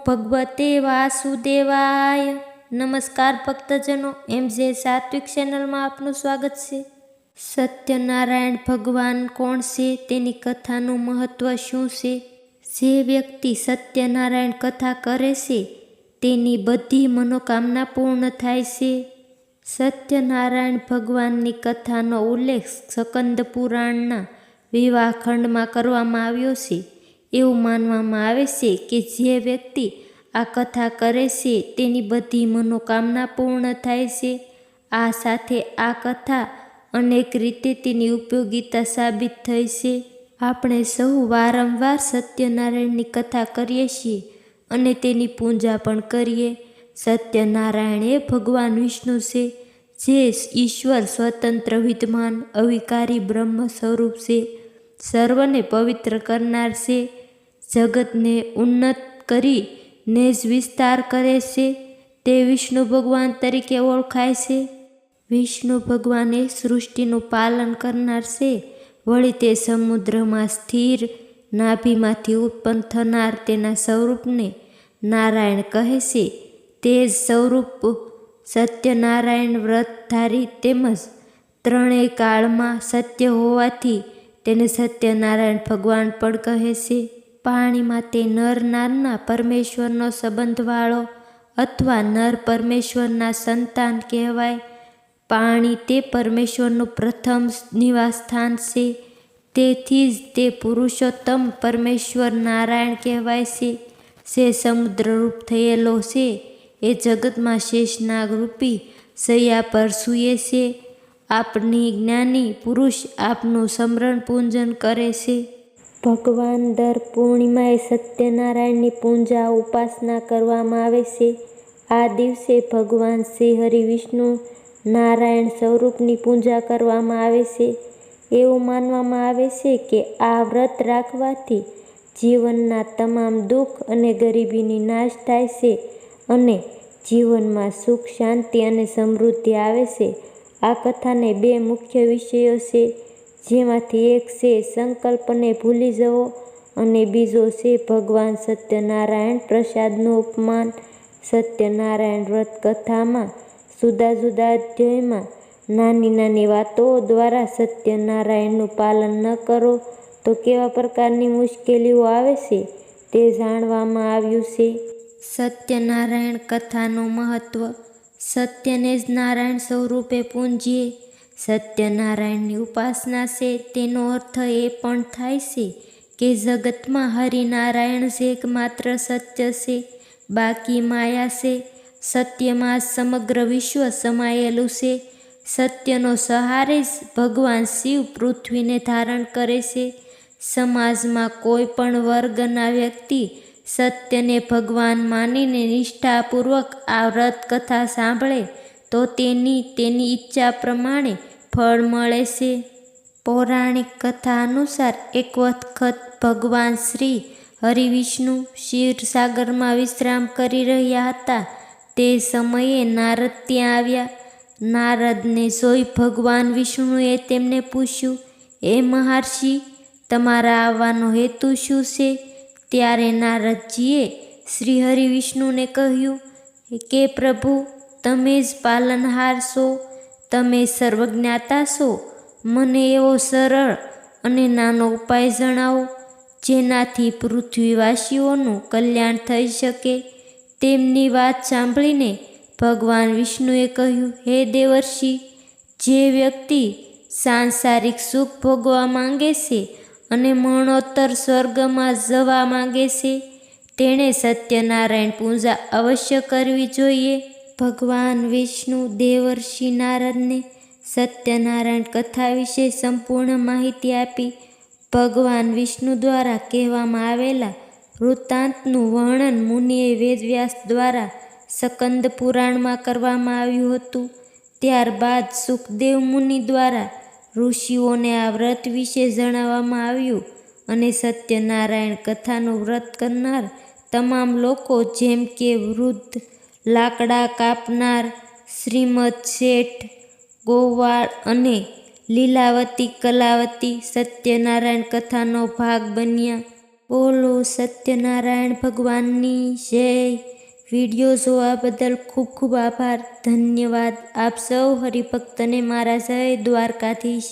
ભગવતે વાસુદેવાય. નમસ્કાર ભક્તજનો, MJ સાત્વિક ચેનલમાં આપનું સ્વાગત છે. સત્યનારાયણ ભગવાન કોણ છે? તેની કથાનું મહત્વ શું છે? જે વ્યક્તિ સત્યનારાયણ કથા કરે છે તેની બધી મનોકામના પૂર્ણ થાય છે. સત્યનારાયણ ભગવાનની કથાનો ઉલ્લેખ સ્કંદ પુરાણના વિવાહ ખંડમાં કરવામાં આવ્યો છે. એવું માનવામાં આવે છે કે જે વ્યક્તિ આ કથા કરે છે તેની બધી મનોકામના પૂર્ણ થાય છે. આ સાથે આ કથા અનેક રીતે તેની ઉપયોગિતા સાબિત થઈ છે. આપણે સૌ વારંવાર સત્યનારાયણની કથા કરીએ છીએ અને તેની પૂજા પણ કરીએ. સત્યનારાયણ એ ભગવાન વિષ્ણુ છે, જે ઈશ્વર, સ્વતંત્ર, વિદ્યમાન, અવિકારી બ્રહ્મ સ્વરૂપ છે. સર્વને પવિત્ર કરનાર છે. જગતને ઉન્નત કરી ને જ વિસ્તાર કરે છે. તે વિષ્ણુ ભગવાન તરીકે ઓળખાય છે. વિષ્ણુ ભગવાન એ સૃષ્ટિનું પાલન કરનાર છે. વળી તે સમુદ્રમાં સ્થિર નાભીમાંથી ઉત્પન્ન થનાર તેના સ્વરૂપને નારાયણ કહે છે. તે જ સ્વરૂપ સત્યનારાયણ વ્રતધારી તેમજ ત્રણેય કાળમાં સત્ય હોવાથી તેને સત્યનારાયણ ભગવાન પણ કહે છે. પાણીમાં તે નર નારના પરમેશ્વરનો સંબંધવાળો અથવા નર પરમેશ્વરના સંતાન કહેવાય. પાણી તે પરમેશ્વરનું પ્રથમ નિવાસસ્થાન છે. તેથી જ તે પુરુષોત્તમ પરમેશ્વર નારાયણ કહેવાય છે. જે સમુદ્રરૂપ થયેલો છે એ જગતમાં શેષનાગ રૂપી શૈયા પર સૂએ છે. આપની જ્ઞાની પુરુષ આપનું સ્મરણ પૂજન કરે છે. ભગવાન દર પૂર્ણિમાએ સત્યનારાયણની પૂજા ઉપાસના કરવામાં આવે છે. આ દિવસે ભગવાન શ્રી હરિ વિષ્ણુ નારાયણ સ્વરૂપની પૂજા કરવામાં આવે છે. એવું માનવામાં આવે છે કે આ વ્રત રાખવાથી જીવનના તમામ દુઃખ અને ગરીબીની નાશ થાય છે અને જીવનમાં સુખ, શાંતિ અને સમૃદ્ધિ આવે છે. આ કથાને બે મુખ્ય વિષયો છે, જેમાંથી એક છે સંકલ્પને ભૂલી જવો અને બીજો છે ભગવાન સત્યનારાયણ પ્રસાદનું અપમાન. સત્યનારાયણ વ્રત કથામાં જુદા જુદા અધ્યાયમાં નાની નાની વાતો દ્વારા સત્યનારાયણનું પાલન ન કરો તો કેવા પ્રકારની મુશ્કેલીઓ આવે છે તે જાણવામાં આવ્યું છે. સત્યનારાયણ કથાનું મહત્વ. સત્યને જ નારાયણ સ્વરૂપે પૂંજીએ. સત્યનારાયણની ઉપાસના છે તેનો અર્થ એ પણ થાય છે કે જગતમાં હરિનારાયણ જ એકમાત્ર સત્ય છે, બાકી માયા છે. સત્યમાં જ સમગ્ર વિશ્વ સમાયેલું છે. સત્યનો સહારે જ ભગવાન શિવ પૃથ્વીને ધારણ કરે છે. સમાજમાં કોઈ પણ વર્ગના વ્યક્તિ સત્યને ભગવાન માનીને નિષ્ઠાપૂર્વક આ વ્રત કથા સાંભળે તો તેની ઈચ્છા પ્રમાણે ફળ મળે છે. પૌરાણિક કથા અનુસાર એક વખત ભગવાન શ્રી હરિવિષ્ણુ ક્ષીરસાગરમાં વિશ્રામ કરી રહ્યા હતા. તે સમયે નારદ ત્યાં આવ્યા. નારદને જોઈ ભગવાન વિષ્ણુએ તેમને પૂછ્યું, હે મહર્ષિ, તમારા આવવાનો હેતુ શું છે? ત્યારે નારદજીએ શ્રી હરિવિષ્ણુને કહ્યું કે પ્રભુ, તમે જ પાલનહાર છો, તમે સર્વજ્ઞાતા છો. મને એવો સરળ અને નાનો ઉપાય જણાવો જેનાથી પૃથ્વીવાસીઓનું કલ્યાણ થઈ શકે. તેમની વાત સાંભળીને ભગવાન વિષ્ણુએ કહ્યું, હે દેવર્ષિ, જે વ્યક્તિ સાંસારિક સુખ ભોગવવા માંગે છે અને મરણોત્તર સ્વર્ગમાં જવા માંગે છે તેણે સત્યનારાયણ પૂજા અવશ્ય કરવી જોઈએ. ભગવાન વિષ્ણુ દેવર્ષિ નારદને સત્યનારાયણ કથા વિશે સંપૂર્ણ માહિતી આપી. ભગવાન વિષ્ણુ દ્વારા કહેવામાં આવેલા વૃત્તાંતનું વર્ણન મુનિએ વેદવ્યાસ દ્વારા સ્કંદ પુરાણમાં કરવામાં આવ્યું હતું. ત્યારબાદ સુખદેવ મુનિ દ્વારા ઋષિઓને આ વ્રત વિશે જણાવવામાં આવ્યું અને સત્યનારાયણ કથાનું વ્રત કરનાર તમામ લોકો, જેમ કે વૃદ્ધ, લાકડા કાપનાર, શ્રીમદ શેઠ, ગોવાળ અને લીલાવતી કલાવતી, સત્યનારાયણ કથાનો ભાગ બન્યા. બોલો સત્યનારાયણ ભગવાનની જય. વિડીયો જોવા બદલ ખૂબ ખૂબ આભાર. ધન્યવાદ. આપ સૌ હરિભક્તને મારા જય દ્વારકાધીશ.